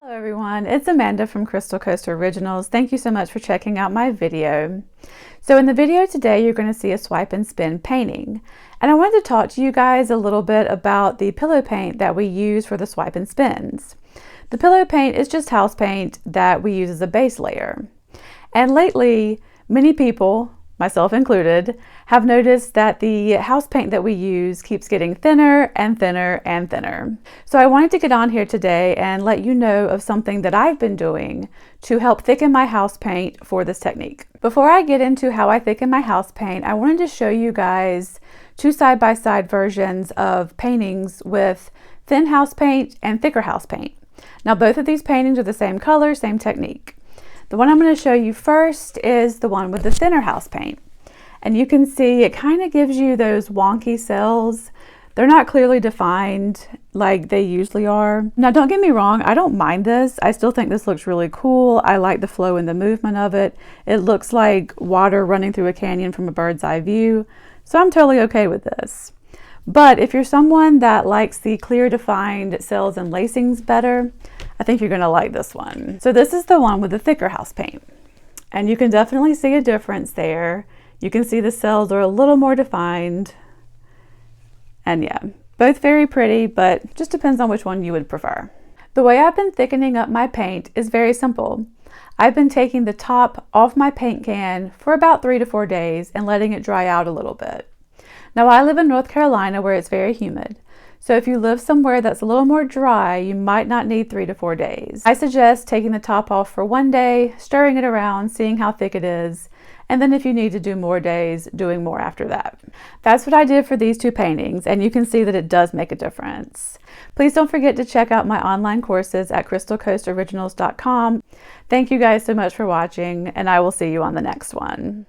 Hello everyone, it's Amanda from Crystal Coast Originals. Thank you so much for checking out my video. So in the video today, you're going to see a swipe and spin painting. And I wanted to talk to you guys a little bit about the pillow paint that we use for the swipe and spins. The pillow paint is just house paint that we use as a base layer. And lately, many people, myself included, have noticed that the house paint that we use keeps getting thinner and thinner and thinner. So I wanted to get on here today and let you know of something that I've been doing to help thicken my house paint for this technique. Before I get into how I thicken my house paint, I wanted to show you guys two side-by-side versions of paintings with thin house paint and thicker house paint. Now both of these paintings are the same color, same technique. The one I'm going to show you first is the one with the thinner house paint. And you can see it kind of gives you those wonky cells. They're not clearly defined like they usually are. Now don't get me wrong, I don't mind this. I still think this looks really cool. I like the flow and the movement of it. It looks like water running through a canyon from a bird's eye view. So I'm totally okay with this. But if you're someone that likes the clear defined cells and lacings better, I think you're going to like this one. So this is the one with the thicker house paint. And you can definitely see a difference there. You can see the cells are a little more defined. And yeah, both very pretty, but just depends on which one you would prefer. The way I've been thickening up my paint is very simple. I've been taking the top off my paint can for about 3 to 4 days and letting it dry out a little bit. Now I live in North Carolina where it's very humid. So if you live somewhere that's a little more dry, you might not need 3 to 4 days. I suggest taking the top off for 1 day, stirring it around, seeing how thick it is, and then if you need to do more days, doing more after that. That's what I did for these two paintings, and you can see that it does make a difference. Please don't forget to check out my online courses at crystalcoastoriginals.com. Thank you guys so much for watching, and I will see you on the next one.